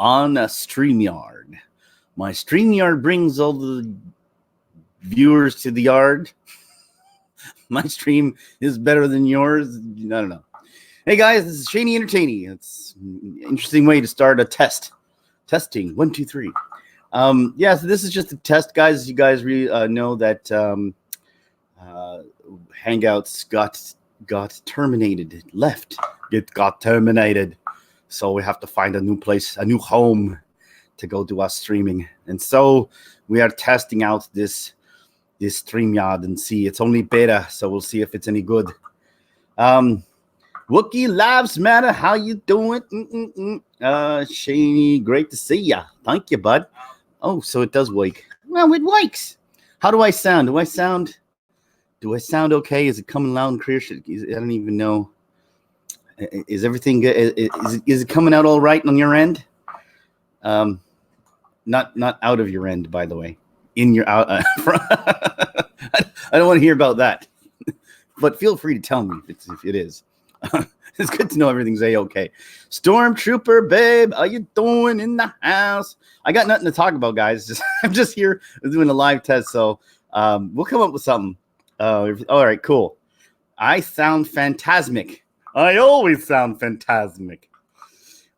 on a StreamYard. My StreamYard brings all the viewers to the yard. My stream is better than yours. I don't know. Hey guys, this is Shaney Entertaining. It's an interesting way to start a test. Testing 1, 2, 3. So this is just a test, guys. You guys know that Hangouts got terminated. It got terminated. So we have to find a new place, a new home to go do our streaming. And so we are testing out this StreamYard and see. It's only beta, so we'll see if it's any good. Wookie Lives Matter, how you doing? Shaney, great to see ya. Thank you, bud. Oh, so it does wake. Well, it wakes. How do I sound? Do I sound okay? Is it coming loud and clear? I don't even know. Is everything good? Is it coming out all right on your end? Not out of your end, by the way. In your out. I don't want to hear about that. But feel free to tell me if it is. It's good to know everything's a-okay. Stormtrooper, babe, how you doing in the house? I got nothing to talk about, guys. I'm just here doing a live test, so we'll come up with something. All right, cool. I sound phantasmic. I always sound phantasmic.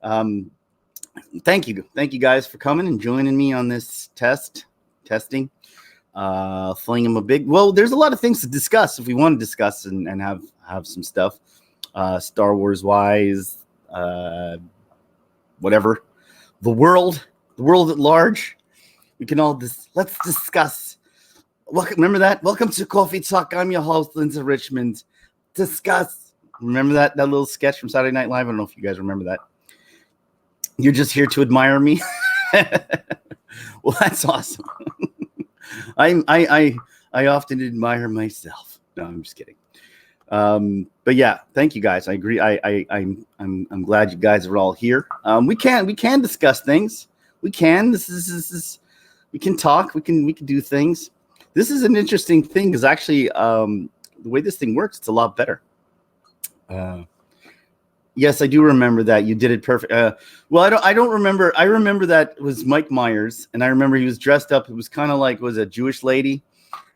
Thank you guys for coming and joining me on this testing. Flinging a big. Well, there's a lot of things to discuss if we want to discuss and have some stuff. Star Wars wise, whatever, the world at large. We can all let's discuss. Remember that? Welcome to Coffee Talk. I'm your host, Lindsay Richmond. Discuss. Remember that little sketch from Saturday Night Live? I don't know if you guys remember that. You're just here to admire me. Well, that's awesome. I often admire myself. No, I'm just kidding. But yeah, thank you guys. I agree. I'm glad you guys are all here. We can discuss things. We can. This is we can talk. We can do things. This is an interesting thing because actually, the way this thing works, it's a lot better. Yes, I do remember that you did it perfect. Well, I don't remember. I remember that it was Mike Myers, and I remember he was dressed up. It was kind of like was a Jewish lady,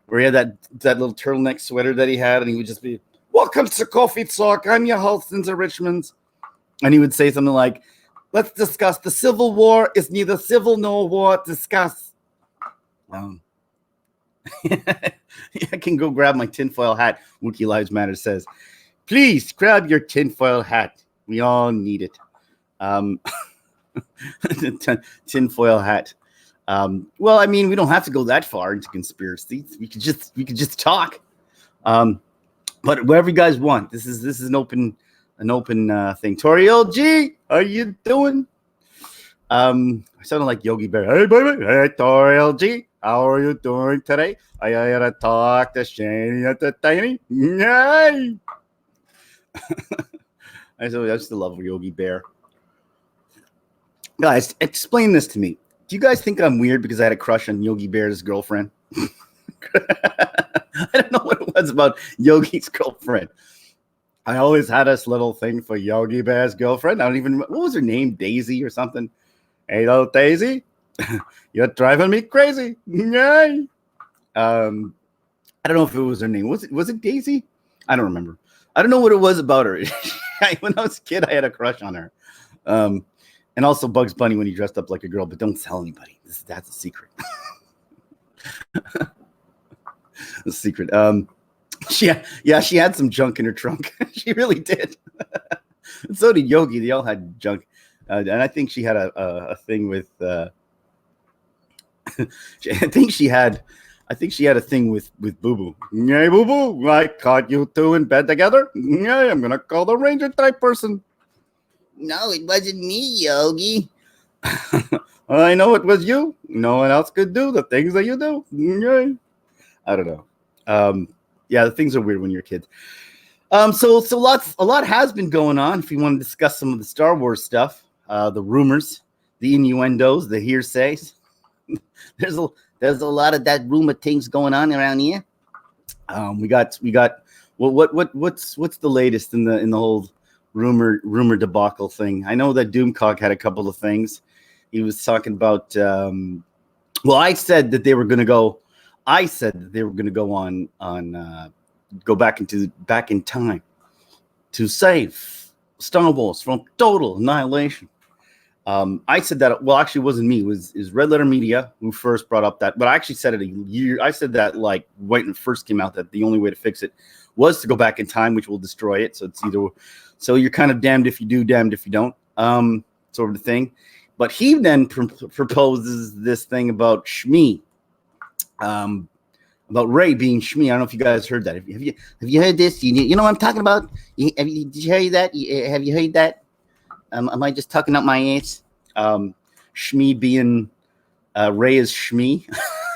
where he had that little turtleneck sweater that he had, and he would just be, "Welcome to Coffee Talk. I'm your host, Lindsay Richmond," and he would say something like, "Let's discuss the Civil War. It's neither civil nor war. Discuss." I can go grab my tinfoil hat. Wookie Lives Matter says, "Please grab your tinfoil hat. We all need it." Tinfoil hat. Well, I mean, we don't have to go that far into conspiracies. We could just talk. But whatever you guys want. This is an open thing. Tori LG, how you doing? I sounded like Yogi Bear. Hey baby, hey Tori LG, how are you doing today? I gotta talk to Shane at the tiny. Yay! I still love Yogi Bear. Guys, explain this to me. Do you guys think I'm weird because I had a crush on Yogi Bear's girlfriend? I don't know what it was about Yogi's girlfriend. I always had this little thing for Yogi Bear's girlfriend. I don't even what was her name? Daisy or something? Hey, little Daisy, you're driving me crazy. Yay! I don't know if it was her name. Was it Daisy? I don't remember. I don't know what it was about her. When I was a kid, I had a crush on her. And also Bugs Bunny when he dressed up like a girl, but don't tell anybody. That's a secret. A secret. She had some junk in her trunk. She really did. And so did Yogi. They all had junk. And I think she had a thing with I think she had a thing with Boo Boo. Hey, Boo Boo, I caught you two in bed together. Yeah, I'm gonna call the ranger type person. No, it wasn't me, Yogi. I know it was you. No one else could do the things that you do. Yeah. I don't know. Yeah, the things are weird when you're kids. So a lot has been going on. If you want to discuss some of the Star Wars stuff, the rumors, the innuendos, the hearsays. There's a lot of that rumor things going on around here. We got. Well, what's the latest in the whole rumor debacle thing? I know that Doomcock had a couple of things. He was talking about. Well, I said that they were going to go. I said that they were going to go go back in time to save Star Wars from total annihilation. I said that. Well, actually, it wasn't me. It was Red Letter Media who first brought up that. But I actually said it a year. I said that like right when it first came out that the only way to fix it was to go back in time, which will destroy it. So it's either. So you're kind of damned if you do, damned if you don't, sort of thing. But he then proposes this thing about Shmi, about Ray being Shmi. I don't know if you guys heard that. Have you heard this? You know what I'm talking about? Did you hear that? Have you heard that? Am I just tucking up my ass? Shmi being Ray is Shmi.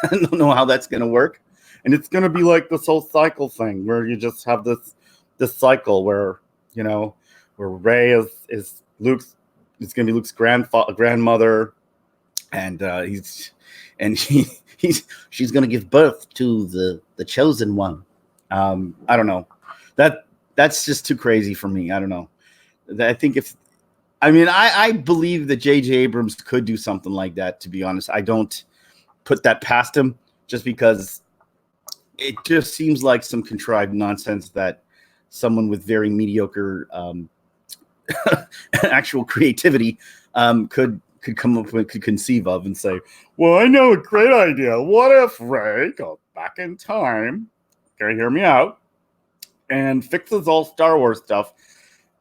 I don't know how that's gonna work, and it's gonna be like this whole cycle thing where you just have this cycle where where Ray is Luke's. It's gonna be Luke's grandmother, and she's gonna give birth to the chosen one. I don't know. That's just too crazy for me. I don't know. I think I believe that J.J. Abrams could do something like that. To be honest, I don't put that past him, just because it just seems like some contrived nonsense that someone with very mediocre actual creativity could come up with, could conceive of, and say, well, I know a great idea. What if Ray goes back in time, okay, hear me out, and fixes all Star Wars stuff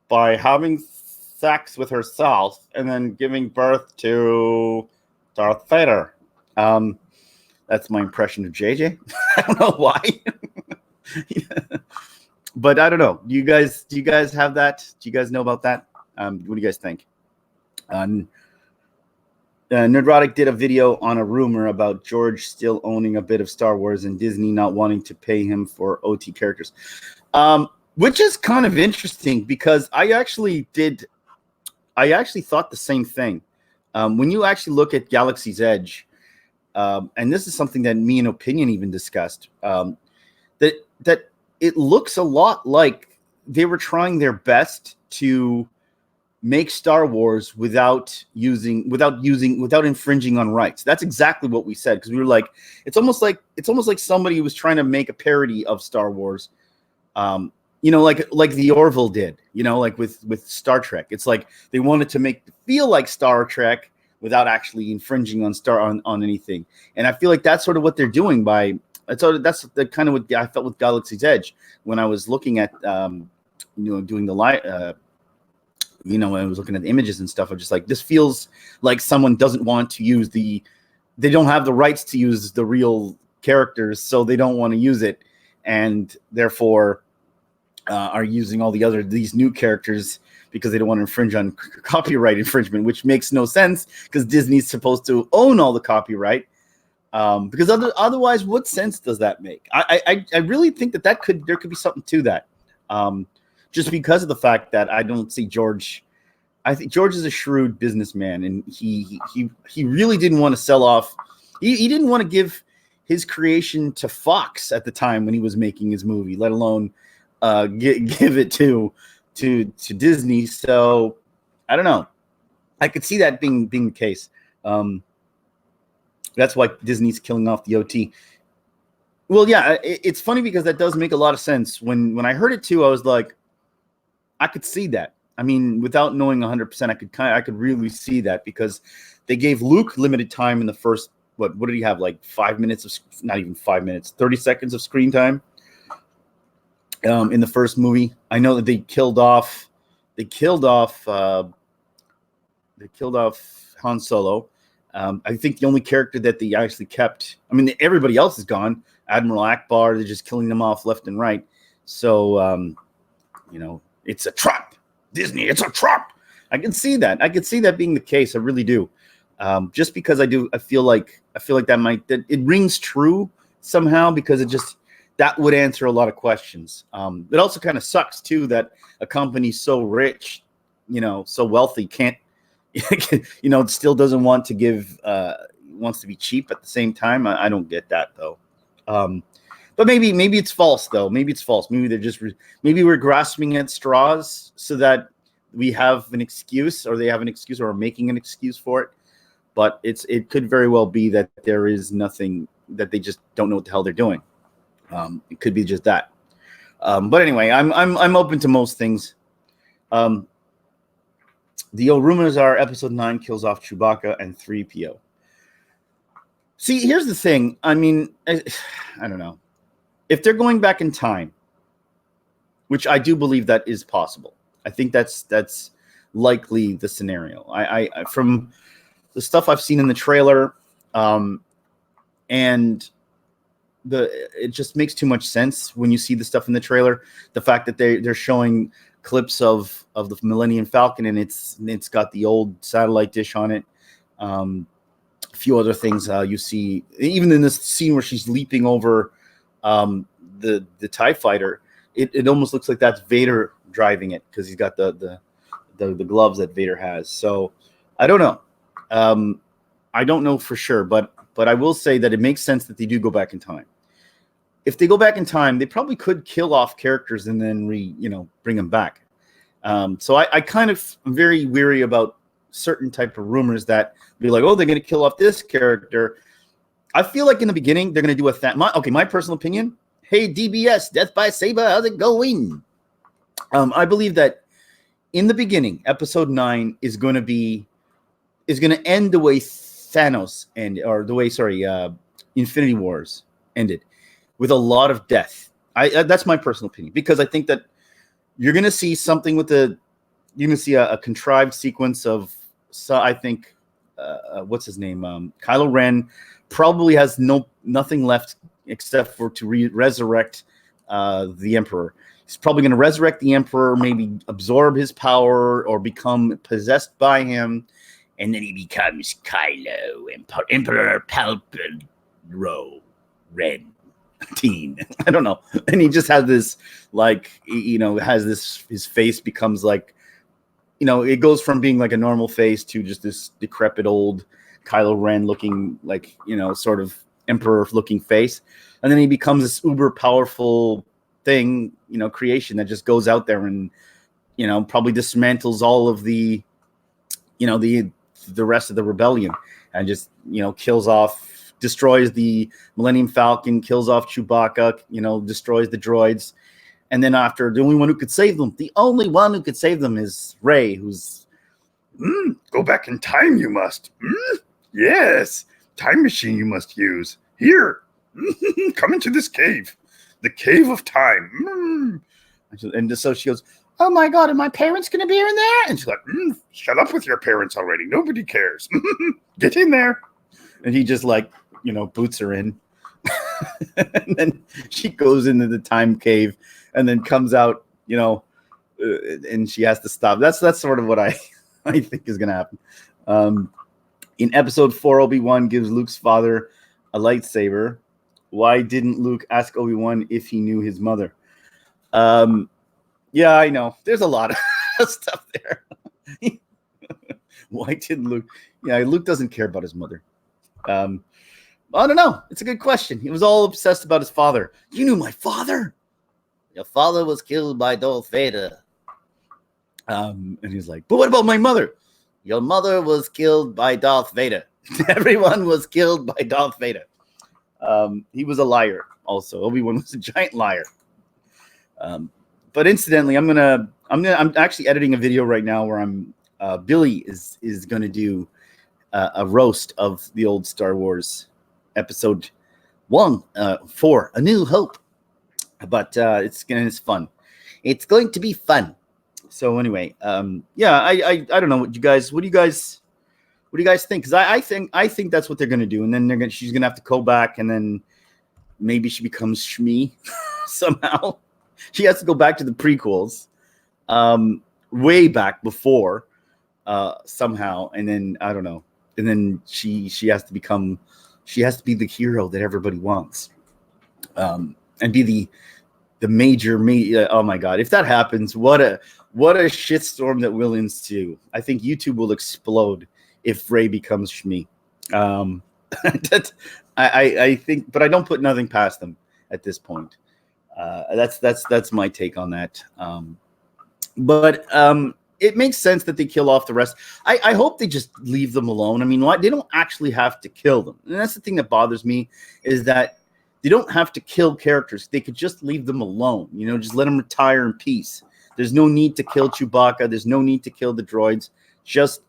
by having sex with herself and then giving birth to Darth Vader. That's my impression of JJ. I don't know why. But I don't know. Do you guys have that? Do you guys know about that? What do you guys think? Nerdrotic did a video on a rumor about George still owning a bit of Star Wars and Disney not wanting to pay him for OT characters, which is kind of interesting because I actually thought the same thing. When you actually look at Galaxy's Edge, and this is something that me and Opinion even discussed, that it looks a lot like they were trying their best to make Star Wars without infringing on rights. That's exactly what we said, because we were like, it's almost like somebody was trying to make a parody of Star Wars, like the Orville did, like with Star Trek. It's like they wanted to make it feel like Star Trek without actually infringing on anything. And I feel like that's sort of what they're doing by. That's the kind of what I felt with Galaxy's Edge when I was looking at, doing the live. When I was looking at the images and stuff, I'm just like, this feels like someone doesn't want to use they don't have the rights to use the real characters, so they don't want to use it, and therefore are using all these new characters because they don't want to infringe on copyright infringement, which makes no sense because Disney's supposed to own all the copyright. Because otherwise, what sense does that make? I really think there could be something to that. Just because of the fact that I don't see George. I think George is a shrewd businessman, and he really didn't want to sell off. He didn't want to give his creation to Fox at the time when he was making his movie, let alone give it to Disney. So I don't know. I could see that being the case. That's why Disney's killing off the OT. Well, yeah, it's funny because that does make a lot of sense. When I heard it too, I was like, I could see that. I mean, without knowing 100%, I could really see that, because they gave Luke limited time in the first. What did he have? Like 5 minutes of, not even 5 minutes, 30 seconds of screen time. In the first movie, I know that they killed off Han Solo. I think the only character that they actually kept, I mean, everybody else is gone. Admiral Akbar, they're just killing them off left and right. So, it's a trap. Disney, it's a trap. I can see that. I can see that being the case. I really do. Just because I feel like that it rings true somehow, because that would answer a lot of questions. It also kind of sucks too that a company so rich, so wealthy can't, still doesn't want to give, wants to be cheap at the same time. I don't get that though. But maybe it's false though. Maybe it's false. Maybe they're just, maybe we're grasping at straws so that we have an excuse, or they have an excuse, or are making an excuse for it. but it could very well be that there is nothing, that they just don't know what the hell they're doing. It could be just that. But anyway, I'm open to most things. The rumors are episode 9 kills off Chewbacca and 3PO. See, here's the thing. I mean, I don't know. If they're going back in time, which I do believe that is possible, I think that's likely the scenario. I from the stuff I've seen in the trailer, and it just makes too much sense when you see the stuff in the trailer. The fact that they're showing clips of the Millennium Falcon, and it's got the old satellite dish on it. A few other things you see, even in this scene where she's leaping over the TIE fighter, it almost looks like that's Vader driving it, because he's got the gloves that Vader has. So I don't know. I don't know for sure, but I will say that it makes sense that they do go back in time. If they go back in time, they probably could kill off characters and then bring them back. So I kind of am very weary about certain type of rumors that be like, oh, they're going to kill off this character. I feel like in the beginning they're going to do my personal opinion. Hey, DBS, Death by Saber, how's it going? I believe that in the beginning, episode 9 is going to end the way Thanos ended, or the way, Infinity Wars ended, with a lot of death. That's my personal opinion, because I think that you're going to see something you're going to see a contrived sequence of, I think, what's his name? Kylo Ren probably has nothing left except for to resurrect the Emperor. He's probably going to resurrect the Emperor, maybe absorb his power or become possessed by him, and then he becomes Kylo, Emperor Palpatine Ren. I don't know. And he just has this, his face becomes like, it goes from being like a normal face to just this decrepit old Kylo Ren looking, like, sort of emperor looking face. And then he becomes this uber powerful thing, creation that just goes out there and, probably dismantles all of the rest of the rebellion, and just, destroys the Millennium Falcon, kills off Chewbacca, destroys the droids. And then after, the only one who could save them is Rey, who's, go back in time, you must. Yes, time machine you must use. Here, come into this cave, the cave of time. And so she goes, oh my God, are my parents going to be in there? And she's like, shut up with your parents already. Nobody cares. Get in there. And he just boots her in. And then she goes into the time cave and then comes out, and she has to stop. That's sort of what I think is going to happen. In episode 4, Obi-Wan gives Luke's father a lightsaber. Why didn't Luke ask Obi-Wan if he knew his mother? Yeah, I know. There's a lot of stuff there. Why didn't Luke? Yeah, Luke doesn't care about his mother. I don't know. It's a good question. He was all obsessed about his father. You knew my father? Your father was killed by Darth Vader. And he's like, but what about my mother? Your mother was killed by Darth Vader. Everyone was killed by Darth Vader. He was a liar also. Obi-Wan was a giant liar. But incidentally, I'm actually editing a video right now where Billy is going to do a roast of the old Star Wars episode 1 for A New Hope. But it's fun. It's going to be fun. So anyway, yeah, I don't know what do you guys think? Because I think that's what they're going to do, and then she's going to have to go back, and then maybe she becomes Shmi somehow. She has to go back to the prequels, way back before, somehow, and then I don't know, and then she has to be the hero that everybody wants, and be the major. Oh my God, if that happens, what a shitstorm that will ensue. I think YouTube will explode if Rey becomes Shmi. I think, but I don't put nothing past them at this point. That's my take on that. But it makes sense that they kill off the rest. I hope they just leave them alone. I mean, why they don't actually have to kill them. And that's the thing that bothers me, is that they don't have to kill characters. They could just leave them alone. You know, just let them retire in peace. There's no need to kill Chewbacca. There's no need to kill the droids. Just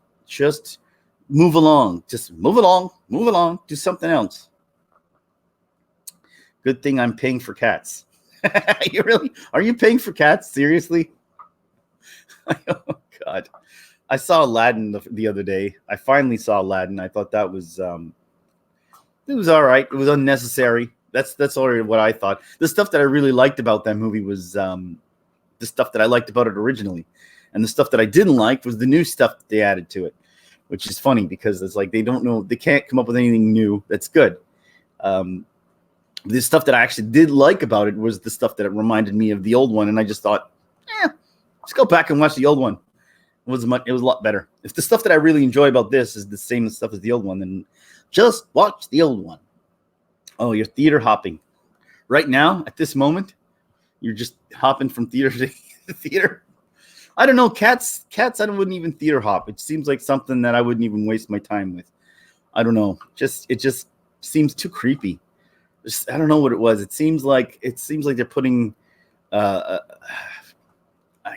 move along. Just move along. Move along. Do something else. Good thing I'm paying for cats. You really? Are you paying for cats? Seriously? Oh, God. I saw Aladdin the other day. I finally saw Aladdin. I thought that was it was all right. It was unnecessary. That's already what I thought. The stuff that I really liked about that movie was the stuff that I liked about it originally. And the stuff that I didn't like was the new stuff that they added to it, which is funny because it's like they can't come up with anything new that's good. The stuff that I actually did like about it was the stuff that it reminded me of the old one, and I just thought, let's go back and watch the old one. It was a lot better. If the stuff that I really enjoy about this is the same stuff as the old one, then just watch the old one. Oh, you're theater hopping. Right now, at this moment, you're just hopping from theater to theater. I don't know, cats, I wouldn't even theater hop. It seems like something that I wouldn't even waste my time with. I don't know. It just seems too creepy. I don't know what it was. It seems like they're putting I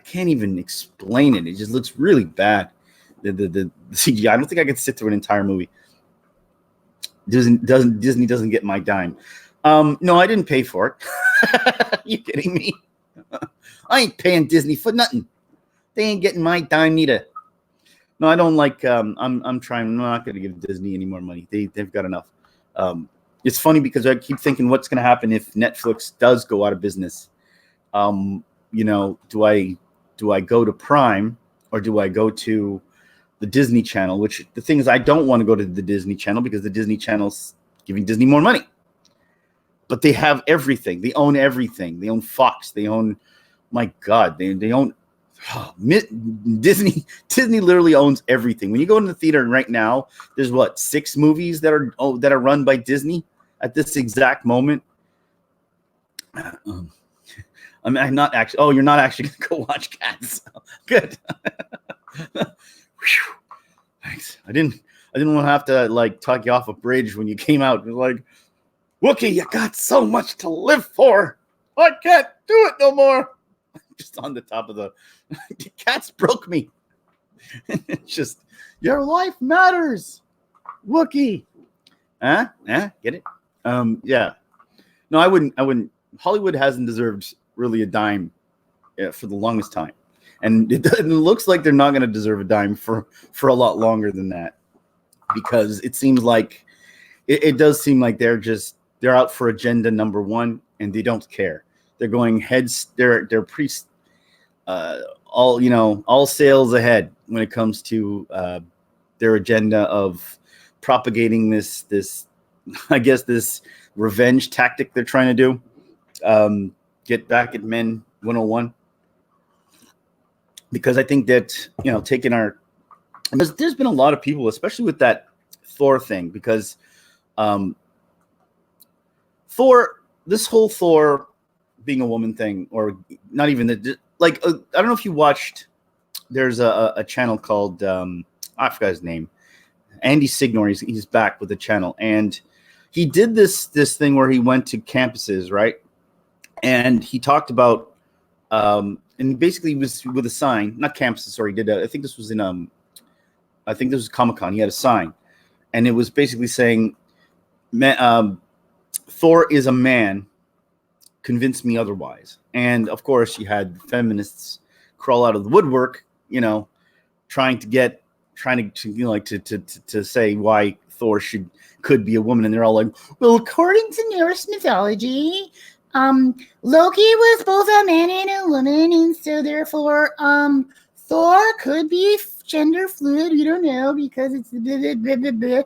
can't even explain it. It just looks really bad. The CGI. I don't think I could sit through an entire movie. Disney doesn't get my dime. No, I didn't pay for it. Are you kidding me? I ain't paying Disney for nothing. They ain't getting my dime neither. No, I don't like. I'm not going to give Disney any more money. They've got enough. It's funny because I keep thinking, what's going to happen if Netflix does go out of business? You know, do I go to Prime or do I go to the Disney Channel? Which the thing is, I don't want to go to the Disney Channel because the Disney Channel's giving Disney more money. But they have everything. They own everything. They own Fox. They own, my God, they own Disney. Disney literally owns everything. When you go into the theater right now, there's 6 movies that are run by Disney at this exact moment. I'm not actually. Oh, you're not actually going to go watch Cats. Good. Thanks. I didn't want to have to talk you off a bridge when you came out. It was like, Wookie, you got so much to live for. I can't do it no more. Just on the top of the Cats broke me. It's just, your life matters, Wookie. Huh? Get it? Yeah. No, I wouldn't. Hollywood hasn't deserved really a dime for the longest time. And it looks like they're not going to deserve a dime for a lot longer than that, because it seems like it does seem like they're out for agenda number one, and they don't care. They're going heads. They're all sails ahead when it comes to their agenda of propagating this I guess this revenge tactic they're trying to do. Get back at men 101. Because I think that, there's been a lot of people, especially with that Thor thing, because this whole Thor being a woman thing, or not even that, I don't know if you watched, there's a channel called, I forgot his name, Andy Signor. He's back with the channel, and he did this thing where he went to campuses, right? And he talked about, and basically was with a sign, not campuses, sorry, he did I think this was Comic-Con. He had a sign, and it was basically saying, Thor is a man, convince me otherwise. And of course you had feminists crawl out of the woodwork, trying to say why Thor could be a woman. And they're all like, well, according to Norse mythology, Loki was both a man and a woman, and so therefore Thor could be gender fluid. We don't know because it's blah, blah, blah, blah,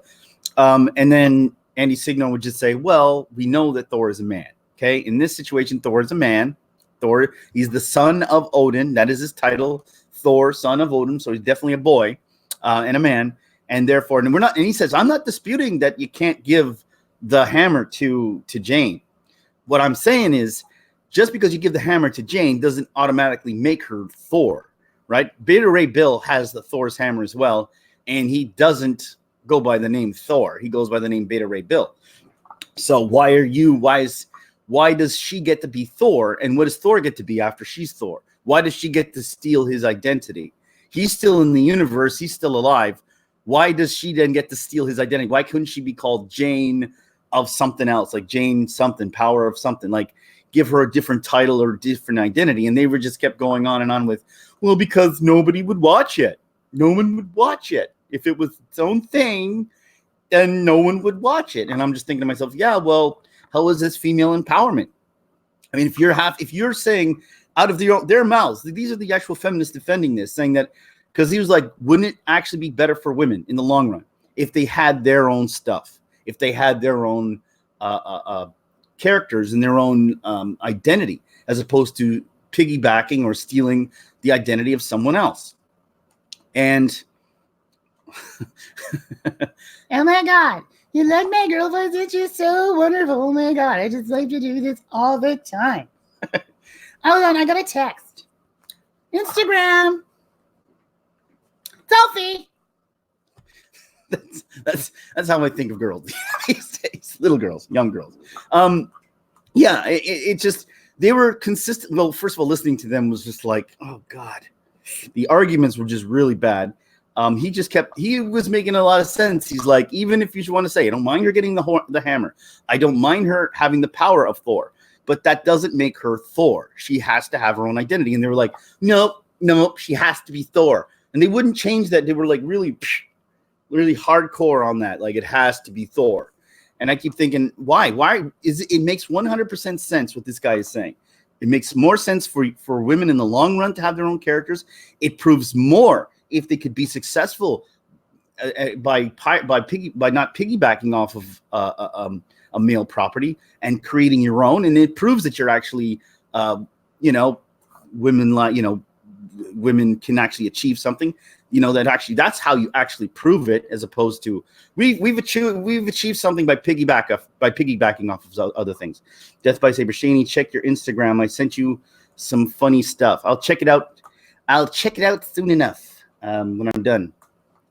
blah. And then Andy Signor would just say, well, we know that Thor is a man. Okay, in this situation, Thor is a man. Thor, he's the son of Odin. That is his title, Thor, son of Odin. So he's definitely a boy and a man. And therefore, and he says, I'm not disputing that you can't give the hammer to Jane. What I'm saying is, just because you give the hammer to Jane doesn't automatically make her Thor. right? Beta Ray Bill has the Thor's hammer as well, and he doesn't go by the name Thor. He goes by the name Beta Ray Bill. So why does she get to be Thor, and what does Thor get to be after she's Thor? Why does she get to steal his identity? He's still in the universe. He's still alive. Why does she then get to steal his identity? Why couldn't she be called Jane of something else, like Jane something, power of something, like give her a different title or different identity? And they were just kept going on and on with, well, because nobody would watch it. No one would watch it. If it was its own thing, then no one would watch it. And I'm just thinking to myself, yeah, well, how is this female empowerment? I mean, if you're saying out of their mouths, these are the actual feminists defending this, saying that, because he was like, wouldn't it actually be better for women in the long run if they had their own stuff, if they had their own characters and their own identity, as opposed to piggybacking or stealing the identity of someone else? And oh my God, you like my girl voice? It's just so wonderful. Oh my God, I just like to do this all the time. Hold on, I got a text. Instagram. Selfie. That's how I think of girls these days. Little girls, young girls. Yeah, it just, they were consistent. Well, first of all, listening to them was just like, oh God, the arguments were just really bad. He was making a lot of sense. He's like, even if you want to say, I don't mind her getting the hammer, I don't mind her having the power of Thor, but that doesn't make her Thor. She has to have her own identity. And they were like, nope, she has to be Thor. And they wouldn't change that. They were like really hardcore on that. Like, it has to be Thor. And I keep thinking, why? It makes 100% sense what this guy is saying. It makes more sense for women in the long run to have their own characters. It proves more if they could be successful by not piggybacking off of a male property and creating your own. And it proves that you're actually, women can actually achieve something. That's how you actually prove it, as opposed to we've achieved something by piggybacking off of other things. Death by Saber Shaney, check your Instagram. I sent you some funny stuff. I'll check it out soon enough. When I'm done,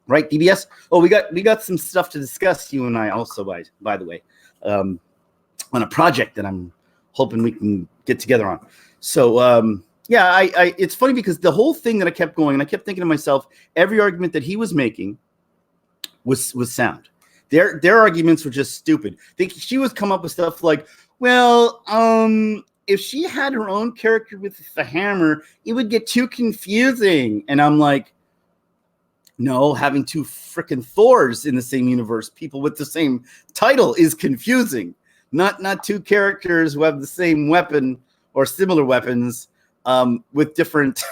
right, DBS? Oh, we got some stuff to discuss, you and I also, by the way, on a project that I'm hoping we can get together on. So yeah, it's funny because the whole thing that I kept going, and I kept thinking to myself, every argument that he was making was sound. Their arguments were just stupid. She was come up with stuff like, well, if she had her own character with the hammer, it would get too confusing. And I'm like, no, having two freaking Thors in the same universe, people with the same title, is confusing. Not two characters who have the same weapon or similar weapons with different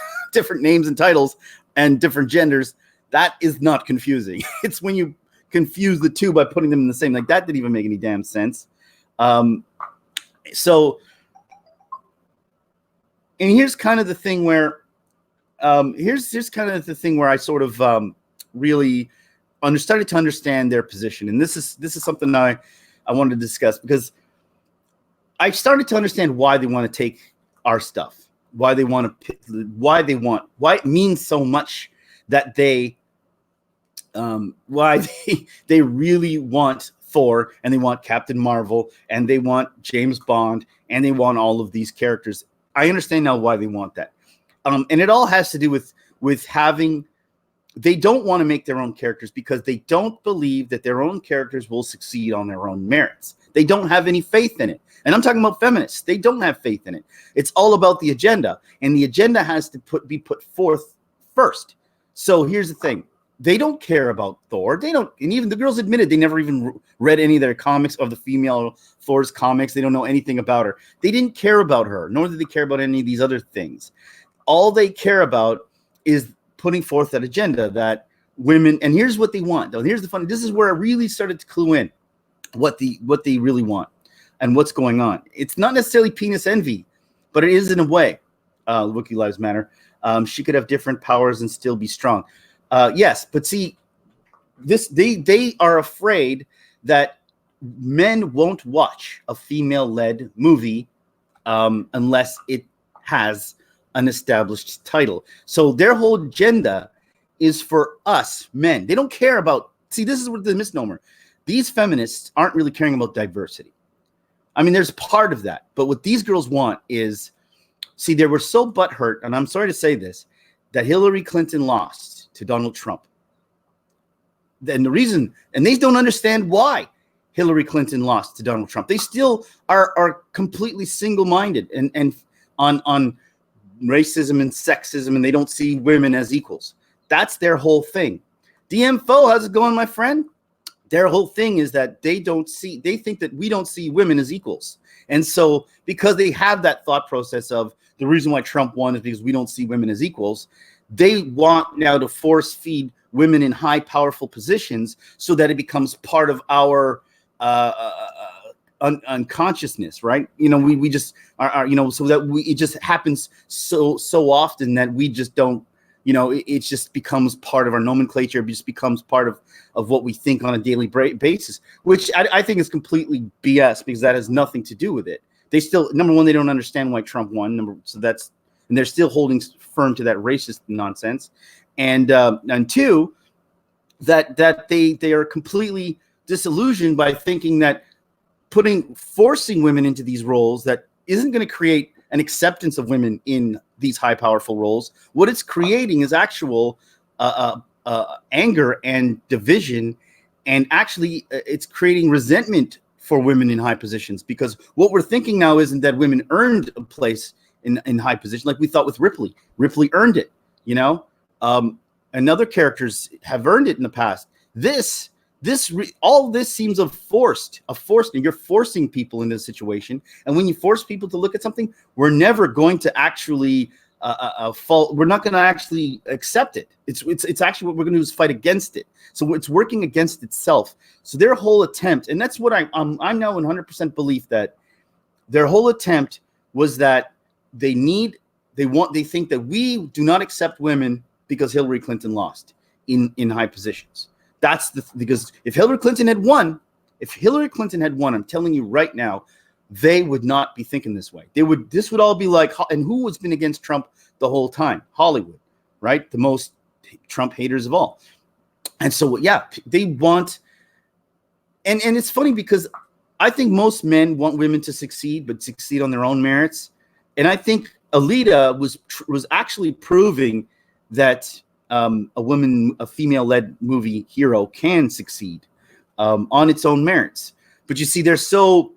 names and titles and different genders. That is not confusing. It's when you confuse the two by putting them in the same. Like, that didn't even make any damn sense. So, and here's kind of the thing where here's kind of the thing where I sort of really started to understand their position. And this is something I wanted to discuss, because I started to understand why they want to take our stuff, why it means so much that why they really want Thor, and they want Captain Marvel, and they want James Bond, and they want all of these characters. I understand now why they want that. And it all has to do with having, they don't want to make their own characters because they don't believe that their own characters will succeed on their own merits. They don't have any faith in it. And I'm talking about feminists. They don't have faith in it. It's all about the agenda, and the agenda has to be put forth first. So here's the thing. They don't care about Thor. They don't, and even the girls admitted they never even read any of their comics of the female Thor's comics. They don't know anything about her. They didn't care about her, nor did they care about any of these other things. All they care about is putting forth that agenda that women, and here's what they want. Though here's the funny, this is where I really started to clue in what they really want and what's going on. It's not necessarily penis envy, but it is in a way. Wookiee Lives Matter. She could have different powers and still be strong. Yes, but see, they are afraid that men won't watch a female-led movie unless it has an established title. So their whole agenda is for us men. They don't care about, see, this is what the misnomer. These feminists aren't really caring about diversity. I mean, there's part of that, but what these girls want is, see, they were so butthurt, and I'm sorry to say this, that Hillary Clinton lost to Donald Trump. And the reason, and they don't understand why Hillary Clinton lost to Donald Trump. They still are completely single-minded and on racism and sexism, and they don't see women as equals. That's their whole thing. DMFO, how's it going, my friend? Their whole thing is that they think that we don't see women as equals. And so because they have that thought process of the reason why Trump won is because we don't see women as equals, they want now to force feed women in high, powerful positions so that it becomes part of our unconsciousness, right? You know, we just are, you know, so that it just happens so often that we just don't, you know, it just becomes part of our nomenclature. It just becomes part of what we think on a daily basis, which I think is completely BS, because that has nothing to do with it. They still, number one, they don't understand why Trump won. And they're still holding firm to that racist nonsense. And two, that they are completely disillusioned by thinking that forcing women into these roles that isn't going to create an acceptance of women in these high, powerful roles. What it's creating is actual anger and division, and actually it's creating resentment for women in high positions, because what we're thinking now isn't that women earned a place in high position like we thought with Ripley. Ripley earned it, you know, and other characters have earned it in the past. All this seems forced. You're forcing people into a situation, and when you force people to look at something, we're never going to actually we're not going to actually accept it. It's actually what we're going to do is fight against it. So it's working against itself. So their whole attempt, and that's what I'm now 100% belief that their whole attempt was that they think that we do not accept women because Hillary Clinton lost in high positions. Because if Hillary Clinton had won, I'm telling you right now, they would not be thinking this way. This would all be like, and who has been against Trump the whole time? Hollywood, right? The most Trump haters of all. And so, yeah, they want, and it's funny because I think most men want women to succeed, but succeed on their own merits. And I think Alita was actually proving that a female-led movie hero can succeed on its own merits. But you see, they're so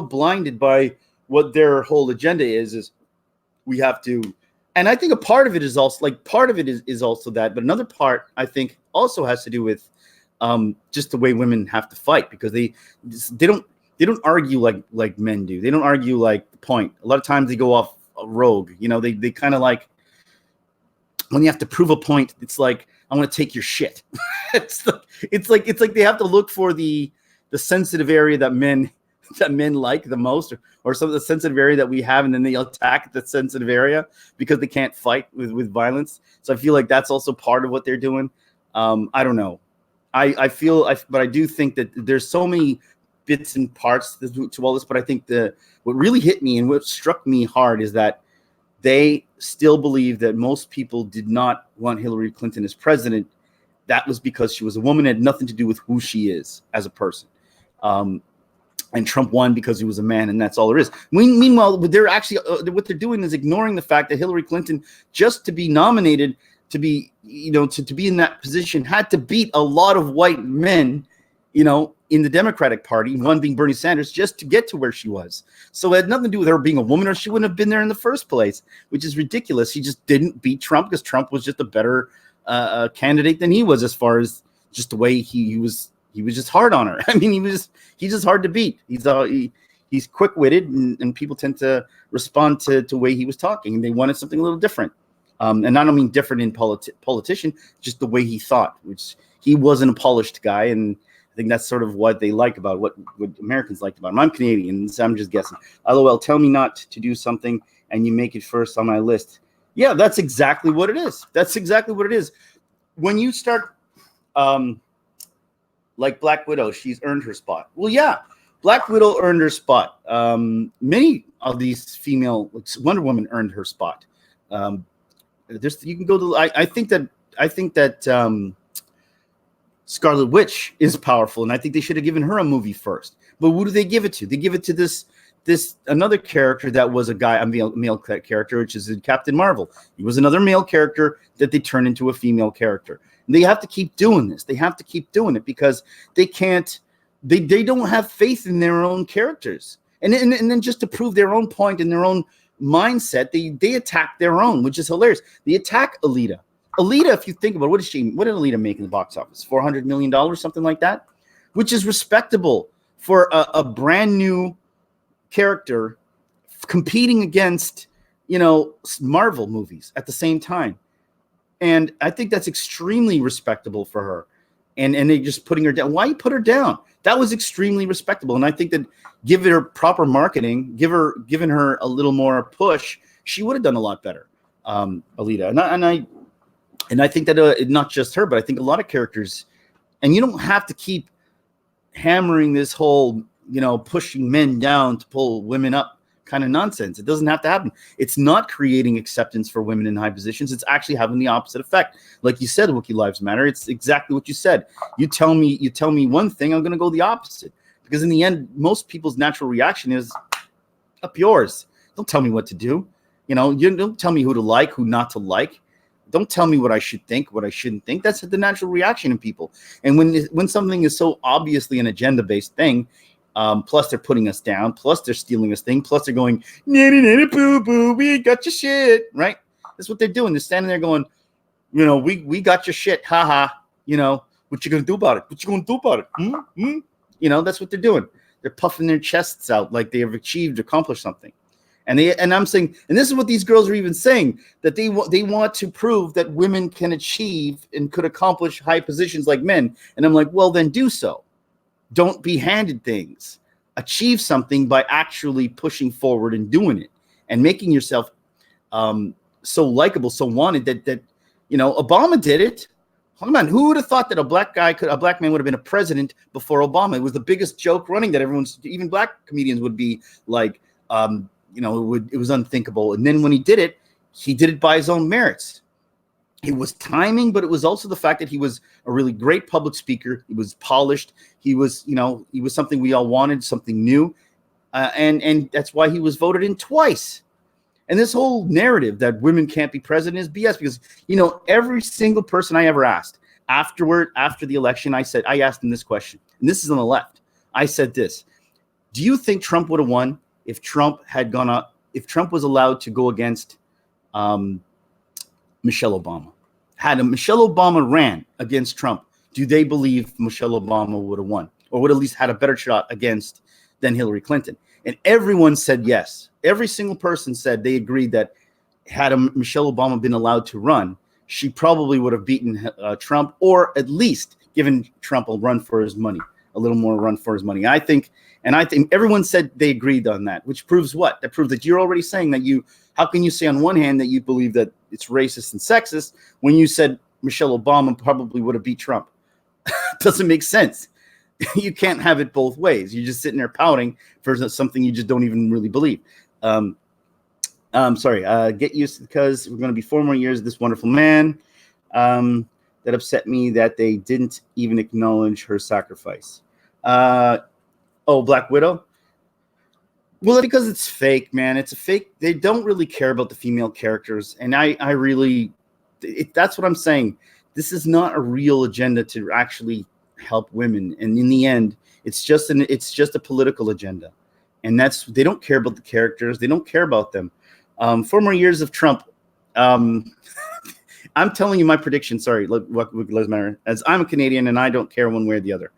blinded by what their whole agenda is we have to, and I think a part of it is also is also that, but another part I think also has to do with just the way women have to fight, because they don't argue like men do. They don't argue like the point. A lot of times they go off rogue. You know, they kind of like, when you have to prove a point, it's like, I'm going to take your shit. it's like they have to look for the sensitive area that men like the most, or some of the sensitive area that we have, and then they attack the sensitive area because they can't fight with violence. So I feel like that's also part of what they're doing. I don't know. But I do think that there's so many bits and parts to all this. But I think what really hit me and what struck me hard is that they still believe that most people did not want Hillary Clinton as president. That was because she was a woman. It had nothing to do with who she is as a person. And Trump won because he was a man, and that's all there is. Meanwhile, they're actually what they're doing is ignoring the fact that Hillary Clinton, just to be nominated, to be in that position, had to beat a lot of white men, in the Democratic Party, one being Bernie Sanders, just to get to where she was. So it had nothing to do with her being a woman, or she wouldn't have been there in the first place, which is ridiculous. She just didn't beat Trump because Trump was just a better candidate than he was, as far as just the way he was. He was just hard on her. I mean, he's just hard to beat. He's quick-witted, and people tend to respond to the way he was talking, and they wanted something a little different. And I don't mean different in politician, just the way he thought, which he wasn't a polished guy, and I think that's sort of what they like about what Americans liked about him. I'm Canadian, so I'm just guessing. LOL, tell me not to do something, and you make it first on my list. Yeah, that's exactly what it is. That's exactly what it is. When you start... like Black Widow, she's earned her spot. Well, yeah, Black Widow earned her spot. Many of these female, Wonder Woman earned her spot. There's you can go to. I think that Scarlet Witch is powerful, and I think they should have given her a movie first. But who do they give it to? They give it to this another character that was a male character, which is Captain Marvel. He was another male character that they turned into a female character. And they have to keep doing this. They have to keep doing it because they can't. They don't have faith in their own characters, and then just to prove their own point in their own mindset, they attack their own, which is hilarious. They attack Alita. Alita, if you think about it, what did Alita make in the box office? $400 million, something like that, which is respectable for a brand new character competing against, Marvel movies at the same time. And I think that's extremely respectable for her. And they just putting her down. Why you put her down? That was extremely respectable. And I think that giving her proper marketing, giving her a little more push, she would have done a lot better. Alita. And I think that not just her, but I think a lot of characters, and you don't have to keep hammering this whole, pushing men down to pull women up kind of nonsense. It doesn't have to happen. It's not creating acceptance for women in high positions. It's actually having the opposite effect. Like you said, Wookiee Lives Matter. It's exactly what you said. You tell me one thing, I'm going to go the opposite. Because in the end, most people's natural reaction is up yours. Don't tell me what to do. You don't tell me who to like, who not to like. Don't tell me what I should think, what I shouldn't think. That's the natural reaction in people. And when something is so obviously an agenda-based thing, plus they're putting us down, plus they're stealing this thing, plus they're going, boo boo, we got your shit, right? That's what they're doing. They're standing there going, we got your shit, haha. What you gonna do about it? What you gonna do about it? That's what they're doing. They're puffing their chests out like they have accomplished something. And I'm saying, and this is what these girls are even saying, that they want to prove that women can achieve and could accomplish high positions like men. And I'm like, well, then do so. Don't be handed things. Achieve something by actually pushing forward and doing it and making yourself so likable, so wanted that Obama did it. Hold on, who would have thought that a black man would have been a president before Obama? It was the biggest joke running that even black comedians would be like, it was unthinkable. And then when he did it by his own merits. It was timing, but it was also the fact that he was a really great public speaker. He was polished. He was something we all wanted, something new. And that's why he was voted in twice. And this whole narrative that women can't be president is BS because, every single person I ever asked after the election, I asked them this question, and this is on the left. I said this: do you think Trump would have won if Trump was allowed to go against Michelle Obama? Had Michelle Obama ran against Trump, do they believe Michelle Obama would have won, or would at least had a better shot than Hillary Clinton? And everyone said yes. Every single person said they agreed that had Michelle Obama been allowed to run, she probably would have beaten Trump, or at least given Trump a little more run for his money. I think everyone said they agreed on that, which proves what? That proves that you're already saying that how can you say on one hand that you believe that it's racist and sexist when you said Michelle Obama probably would have beat Trump? Doesn't make sense. You can't have it both ways. You're just sitting there pouting for something you just don't even really believe. Sorry. Get used to, because we're going to be 4 more years of this wonderful man. That upset me that they didn't even acknowledge her sacrifice. Black Widow. Well, because it's fake, man. It's a fake. They don't really care about the female characters, and that's what I'm saying. This is not a real agenda to actually help women, and in the end, it's just a political agenda, and they don't care about the characters. They don't care about them. 4 more years of Trump. I'm telling you my prediction. Sorry, look, what does matter? As I'm a Canadian, and I don't care one way or the other.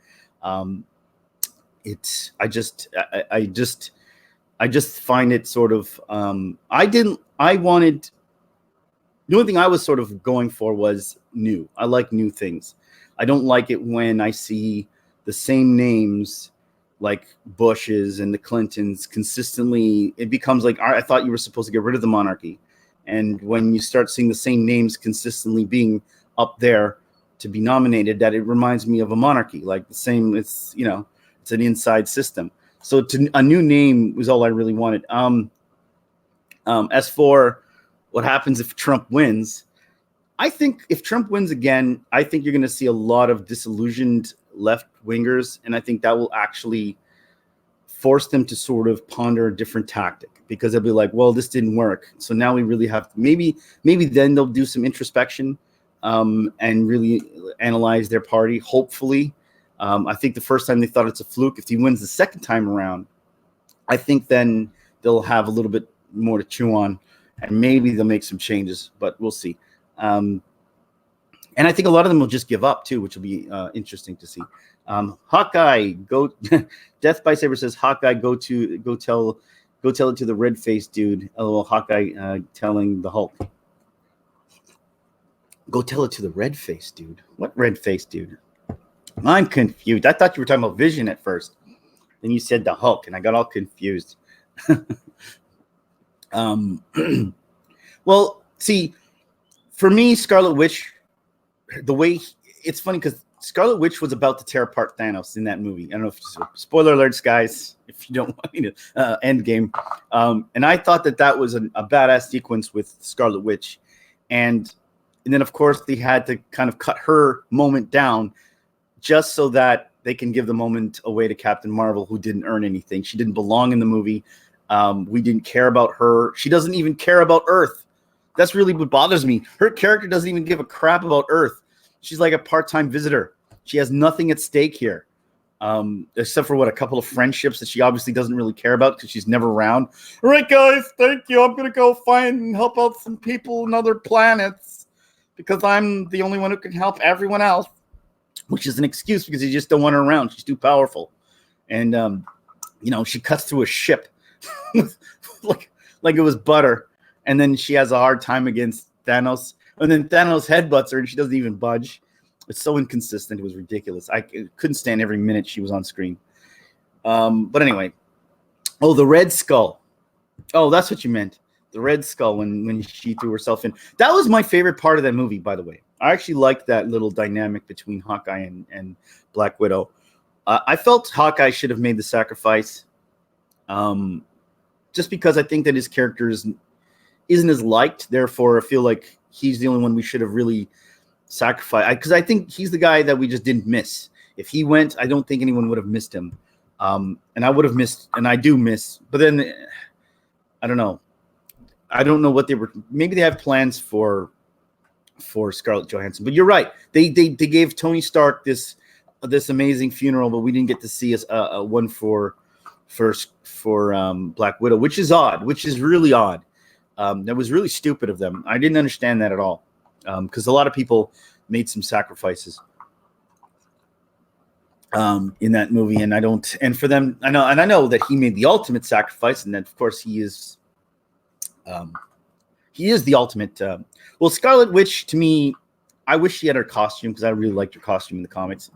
I just find it sort of, the only thing I was sort of going for was new. I like new things. I don't like it when I see the same names like Bush's and the Clintons consistently. It becomes like, I thought you were supposed to get rid of the monarchy. And when you start seeing the same names consistently being up there to be nominated, that it reminds me of a monarchy, like the same, it's an inside system. So a new name was all I really wanted. As for what happens if Trump wins. I think if Trump wins again, I think you're going to see a lot of disillusioned left-wingers, and I think that will actually force them to sort of ponder a different tactic, because they'll be like, well, this didn't work. So now we really have to, maybe then they'll do some introspection and really analyze their party, hopefully. I think the first time they thought it's a fluke. If he wins the second time around, I think then they'll have a little bit more to chew on, and maybe they'll make some changes, but we'll see. And I think a lot of them will just give up too, which will be interesting to see. Hawkeye, go. Death by Saber says, Hawkeye, go tell it to the red-faced dude. LOL, Hawkeye telling the Hulk. Go tell it to the red-faced dude. What red-faced dude? I'm confused. I thought you were talking about Vision at first. Then you said the Hulk, and I got all confused. Well, see, for me, Scarlet Witch, the way it's funny because Scarlet Witch was about to tear apart Thanos in that movie. I don't know if spoiler alerts, guys, if you don't want me to Endgame. And I thought that was a badass sequence with Scarlet Witch, and then of course they had to kind of cut her moment down just so that they can give the moment away to Captain Marvel, who didn't earn anything. She didn't belong in the movie. We didn't care about her. She doesn't even care about Earth. That's really what bothers me. Her character doesn't even give a crap about Earth. She's like a part-time visitor. She has nothing at stake here, except for a couple of friendships that she obviously doesn't really care about because she's never around. All right, guys, thank you. I'm going to go find and help out some people on other planets because I'm the only one who can help everyone else, which is an excuse because you just don't want her around. She's too powerful. And, she cuts through a ship like it was butter. And then she has a hard time against Thanos. And then Thanos headbutts her and she doesn't even budge. It's so inconsistent. It was ridiculous. I couldn't stand every minute she was on screen. But anyway. Oh, the Red Skull. Oh, that's what you meant. The Red Skull when she threw herself in. That was my favorite part of that movie, by the way. I actually liked that little dynamic between Hawkeye and Black Widow. I felt Hawkeye should have made the sacrifice. Just because I think that his character isn't as liked. Therefore, I feel like he's the only one we should have really sacrificed. Because I think he's the guy that we just didn't miss. If he went, I don't think anyone would have missed him. And I would have missed, and I do miss. But then, I don't know. I don't know what they were. Maybe they have plans for Scarlett Johansson. But you're right. They gave Tony Stark this amazing funeral, but we didn't get to see a one for Black Widow, which is odd. Which is really odd. That was really stupid of them. I didn't understand that at all, because a lot of people made some sacrifices in that movie, and I don't. And for them, I know that he made the ultimate sacrifice, and that of course he is the ultimate. Well, Scarlet Witch, to me, I wish she had her costume because I really liked her costume in the comics.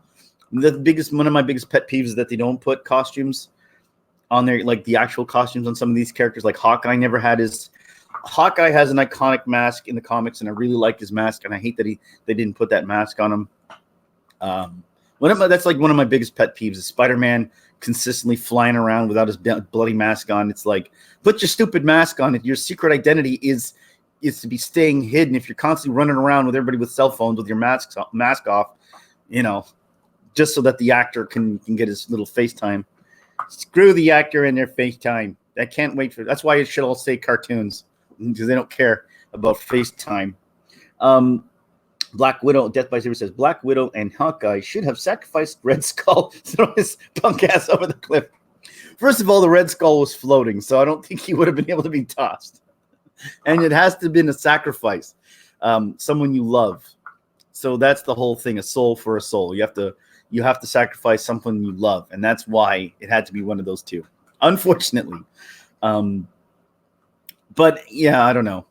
One of my biggest pet peeves is that they don't put costumes on there, like the actual costumes on some of these characters. Like Hawkeye never had his. Hawkeye has an iconic mask in the comics, and I really like his mask, and I hate that they didn't put that mask on him. That's like one of my biggest pet peeves is Spider-Man consistently flying around without his bloody mask on. It's like, put your stupid mask on. Your secret identity is to be staying hidden. If you're constantly running around with everybody with cell phones with your mask off, just so that the actor can get his little FaceTime. Screw the actor and their FaceTime. I can't wait for. That's why it should all say cartoons, because they don't care about FaceTime. Black Widow, Death by Zero says, Black Widow and Hawkeye should have sacrificed Red Skull to throw his punk ass over the cliff. First of all, the Red Skull was floating, so I don't think he would have been able to be tossed. And it has to have been a sacrifice. Someone you love. So that's the whole thing, a soul for a soul. You have to sacrifice someone you love, and that's why it had to be one of those two. Unfortunately. But yeah, I don't know.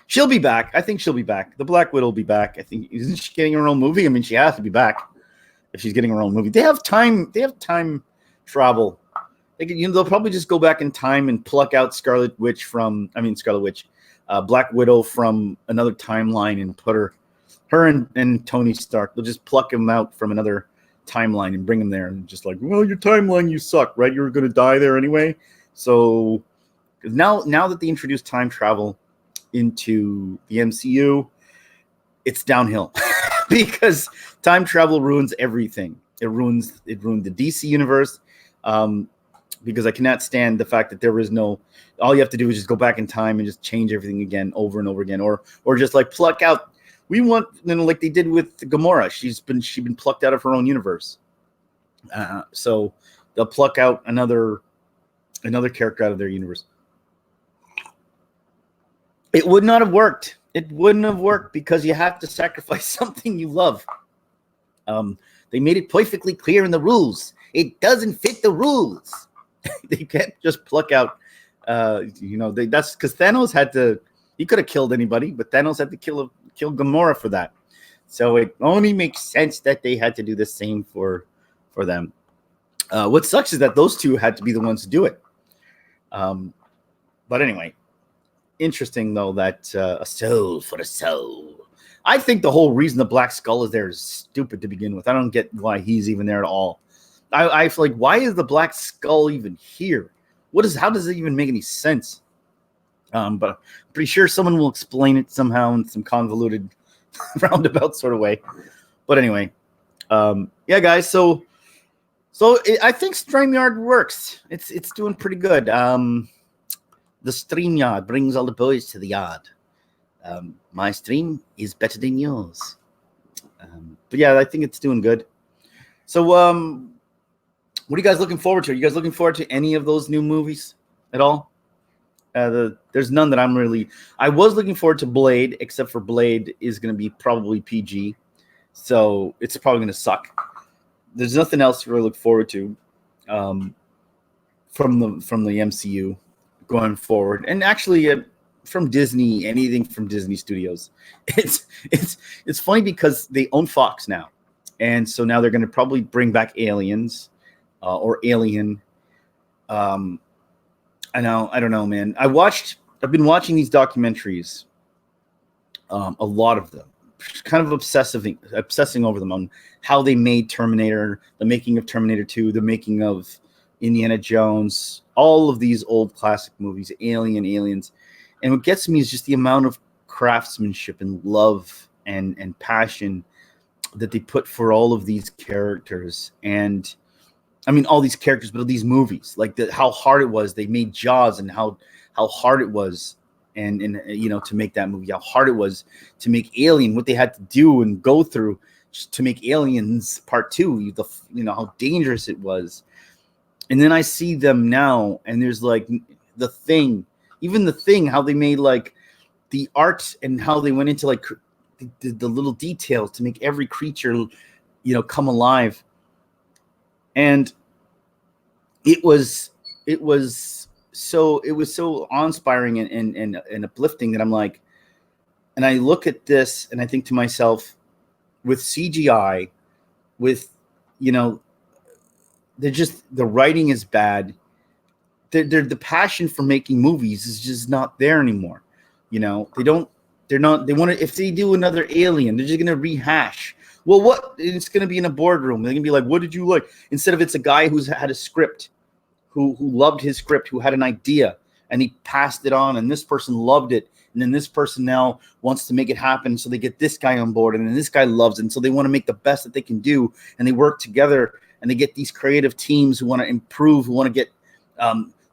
She'll be back. I think she'll be back. The Black Widow will be back. I think, isn't she getting her own movie? I mean, she has to be back if she's getting her own movie. They have time travel. They'll probably just go back in time and pluck out Black Widow from another timeline and put her and Tony Stark. They'll just pluck him out from another timeline and bring him there, and just like, well, your timeline, you suck, right? You're going to die there anyway. So now that they introduced time travel, into the MCU, it's downhill because time travel ruins everything. It ruined the DC universe, because I cannot stand the fact that there is no. All you have to do is just go back in time and just change everything again over and over again, or just like pluck out. We want, like they did with Gamora. She's been plucked out of her own universe. So they'll pluck out another character out of their universe. It would not have worked. It wouldn't have worked because you have to sacrifice something you love. They made it perfectly clear in the rules. It doesn't fit the rules. They can't just pluck out. That's because Thanos had to. He could have killed anybody, but Thanos had to kill Gamora for that. So it only makes sense that they had to do the same for them. What sucks is that those two had to be the ones to do it. But anyway, interesting though that a soul for a soul. I think the whole reason the Black Skull is there is stupid to begin with. I don't get why he's even there at all. I feel like, why is the Black Skull even here? How does it even make any sense? But I'm pretty sure someone will explain it somehow in some convoluted roundabout sort of way. But anyway, yeah, guys. So I think StreamYard works. It's doing pretty good. The StreamYard brings all the boys to the yard. My stream is better than yours. But yeah, I think it's doing good. So what are you guys looking forward to? Are you guys looking forward to any of those new movies at all? There's none that I'm really. I was looking forward to Blade, except for Blade is going to be probably PG, so it's probably going to suck. There's nothing else to really look forward to from the MCU going forward, and actually from Disney, anything from Disney Studios. It's funny because they own Fox now, and so now they're going to probably bring back Aliens or Alien. I don't know, man. I've been watching these documentaries, a lot of them, kind of obsessing over them on how they made Terminator, the making of Terminator 2, the making of Indiana Jones, all of these old classic movies, Aliens. And what gets me is just the amount of craftsmanship and love and passion that they put for all of these characters. And I mean, all these characters, but these movies, like how hard it was. They made Jaws, and how hard it was, and to make that movie, how hard it was to make Alien, what they had to do and go through just to make Aliens Part 2. How dangerous it was. And then I see them now, and there's like The Thing, how they made like the art and how they went into like the little details to make every creature, come alive. And it was so awe-inspiring and uplifting that I'm like, and I look at this and I think to myself, with CGI, with they're just, the writing is bad. The passion for making movies is just not there anymore. They want to, if they do another Alien, they're just gonna rehash. Well, what? It's going to be in a boardroom. They're going to be like, what did you like? Instead of it's a guy who's had a script, who loved his script, who had an idea, and he passed it on, and this person loved it. And then this person now wants to make it happen. So they get this guy on board, and then this guy loves it. And so they want to make the best that they can do. And they work together, and they get these creative teams who want to improve, who want to get,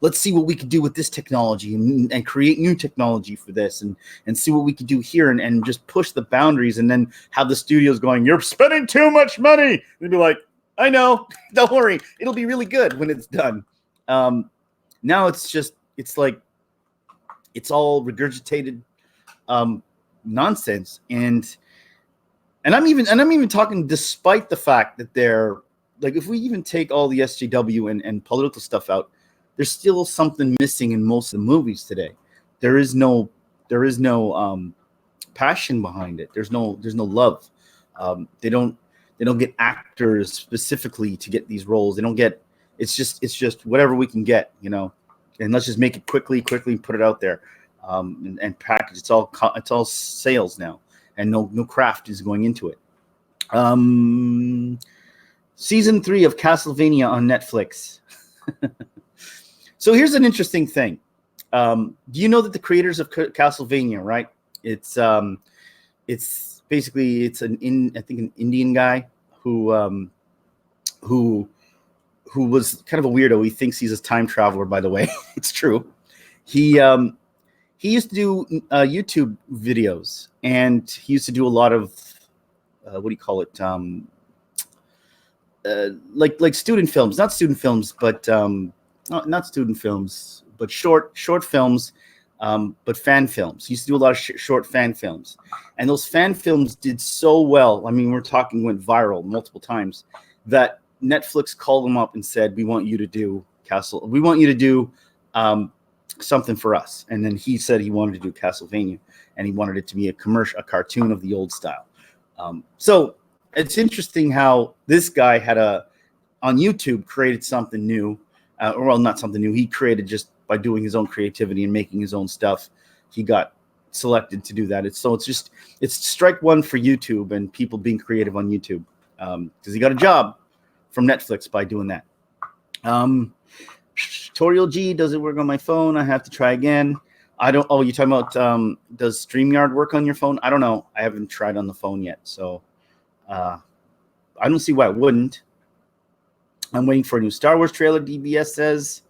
let's see what we can do with this technology and create new technology for this and see what we can do here and just push the boundaries, and then have the studios going, you're spending too much money. And they'd be like, I know, don't worry. It'll be really good when it's done. Now it's like, it's all regurgitated nonsense. And I'm even talking despite the fact that they're like, if we even take all the SJW and political stuff out, there's still something missing in most of the movies today. There is no passion behind it. There's no love. They don't get actors specifically to get these roles. They don't get. It's just whatever we can get, and let's just make it quickly, put it out there, and package. It's all sales now, and no craft is going into it. Season 3 of Castlevania on Netflix. So here's an interesting thing. Do you know that the creators of Castlevania, right? It's basically I think an Indian guy who who was kind of a weirdo. He thinks he's a time traveler, by the way. It's true. He used to do YouTube videos, and he used to do a lot of what do you call it? Like student films, not student films, but not student films, but short films, but fan films. He used to do a lot of short fan films, and those fan films did so well. I mean, we're talking went viral multiple times that Netflix called him up and said, "We want you to do We want you to do something for us." And then he said he wanted to do Castlevania, and he wanted it to be a cartoon of the old style. So it's interesting how this guy had on YouTube created something new, or well, not something new. He created just by doing his own creativity and making his own stuff. He got selected to do that. It's strike one for YouTube and people being creative on YouTube, because he got a job from Netflix by doing that. Tutorial G, does it work on my phone? I have to try again. I don't. Oh, you're talking about does StreamYard work on your phone? I don't know. I haven't tried on the phone yet, so I don't see why it wouldn't. I'm waiting for a new Star Wars trailer, DBS says.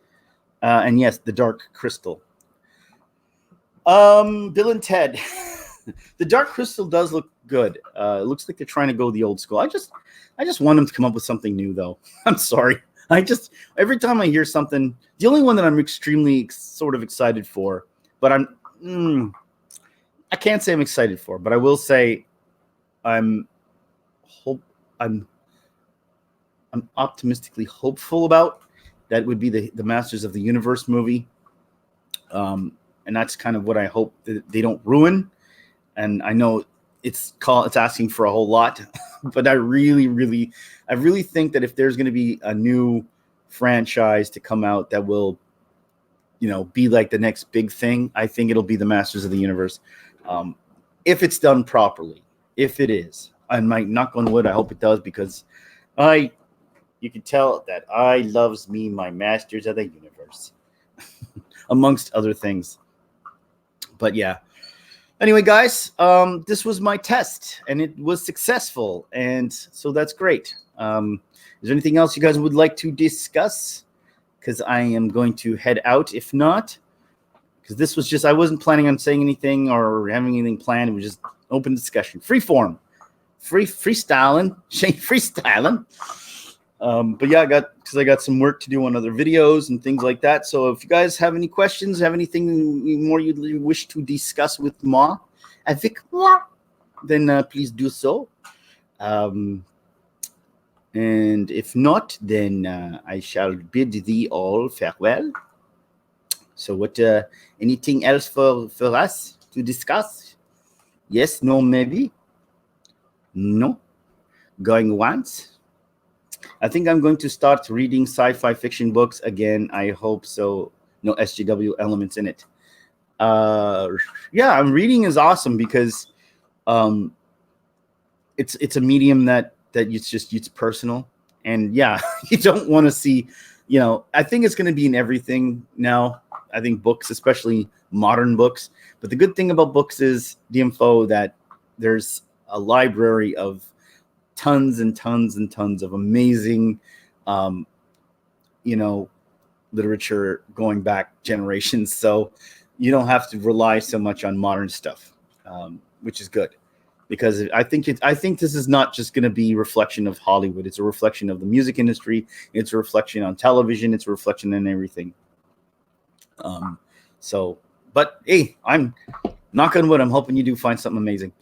And yes, The Dark Crystal. Bill and Ted. The Dark Crystal does look good. It looks like they're trying to go the old school. I just want them to come up with something new, though. I'm sorry. Every time I hear something, the only one that I'm extremely sort of excited for, but I can't say I'm excited for, but I will say I'm optimistically hopeful about. That would be the Masters of the Universe movie. And that's kind of what I hope that they don't ruin. And I know it's asking for a whole lot, but I really think that if there's going to be a new franchise to come out that will, be like the next big thing, I think it'll be the Masters of the Universe. If it's done properly, if it is, I might knock on wood. I hope it does, because you can tell that I loves me my Masters of the Universe, amongst other things. But yeah. Anyway, guys, this was my test, and it was successful, and so that's great. Is there anything else you guys would like to discuss? Because I am going to head out. If not, because this was just, I wasn't planning on saying anything or having anything planned. It was just open discussion, free form, freestyling. But yeah, I got some work to do on other videos and things like that. So if you guys have any questions, have anything more you wish to discuss with avec moi, then please do so. And if not, then I shall bid thee all farewell. So what? Anything else for us to discuss? Yes, no, maybe. No. Going once. I think I'm going to start reading sci-fi fiction books again. I hope so. No SJW elements in it. Yeah, reading is awesome because it's a medium that it's personal, and yeah, you don't want to see. I think it's going to be in everything now. I think books, especially modern books. But the good thing about books is the info that there's a library of tons and tons and tons of amazing, literature going back generations. So you don't have to rely so much on modern stuff, which is good, because I think this is not just going to be a reflection of Hollywood. It's a reflection of the music industry. It's a reflection on television. It's a reflection in everything. But hey, I'm knock on wood. I'm hoping you do find something amazing.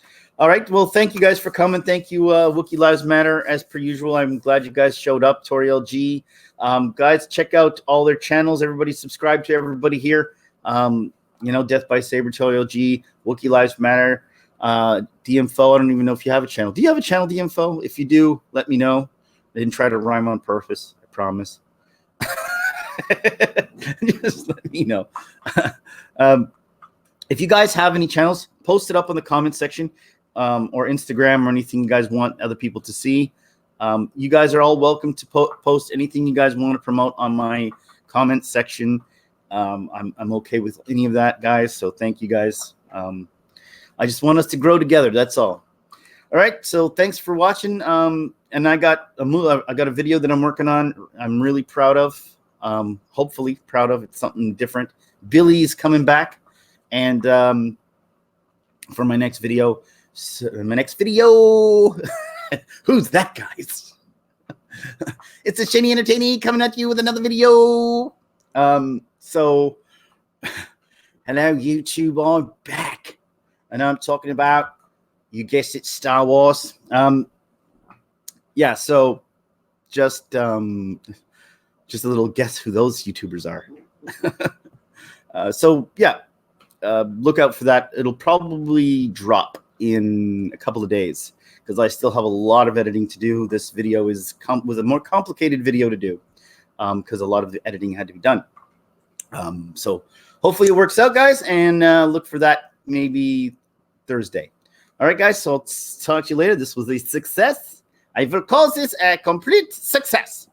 All right. Well, thank you guys for coming. Thank you, Wookiee Lives Matter. As per usual, I'm glad you guys showed up. Toriel G. Guys, check out all their channels. Everybody subscribe to everybody here. Death by Saber, Toriel G, Wookiee Lives Matter, DMFO. I don't even know if you have a channel. Do you have a channel, DMFO? If you do, let me know. I didn't try to rhyme on purpose. I promise. Just let me know. If you guys have any channels, post it up in the comment section. Or Instagram, or anything you guys want other people to see. You guys are all welcome to post anything you guys want to promote on my comment section. I'm okay with any of that, guys. So thank you, guys. I just want us to grow together. That's all. All right. So thanks for watching. And I got a video that I'm working on. I'm really proud of. Hopefully proud of. It's something different. Billy's coming back, and for my next video. Who's that, guys? It's a Shani Entertaining coming at you with another video. So hello, YouTube. I'm back, and I'm talking about, you guessed it, Star Wars. Yeah. So just a little guess who those YouTubers are. So yeah, look out for that. It'll probably drop in a couple of days because I still have a lot of editing to do. This video was a more complicated video to do because a lot of the editing had to be done. So hopefully it works out, guys, and look for that maybe Thursday. All right, guys. So I'll talk to you later. This was a success. I will call this a complete success.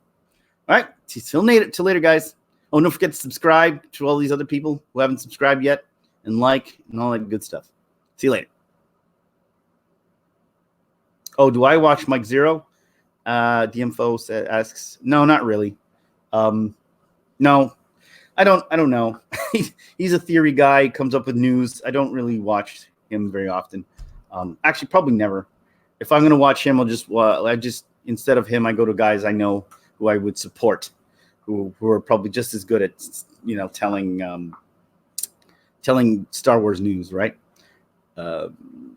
All right. Till later, guys. Oh, don't forget to subscribe to all these other people who haven't subscribed yet, and like and all that good stuff. See you later. Oh, do I watch Mike Zero? DMFO asks. No, not really. No, I don't know. He's a theory guy. Comes up with news. I don't really watch him very often. Actually, probably never. If I'm gonna watch him, I just instead of him, I go to guys I know who I would support, who are probably just as good at telling Star Wars news, right?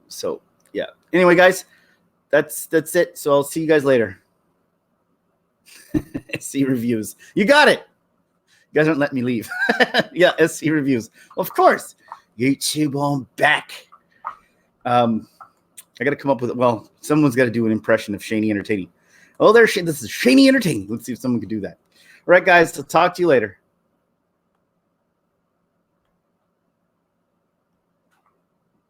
So yeah. Anyway, guys, that's it. So I'll see you guys later. SC reviews. You got it. You guys don't let me leave. Yeah, SC reviews. Of course. YouTube on back. I got to come up with it. Well, someone's got to do an impression of Shani Entertaining. Oh, this is Shani Entertaining. Let's see if someone can do that. All right, guys. I'll talk to you later.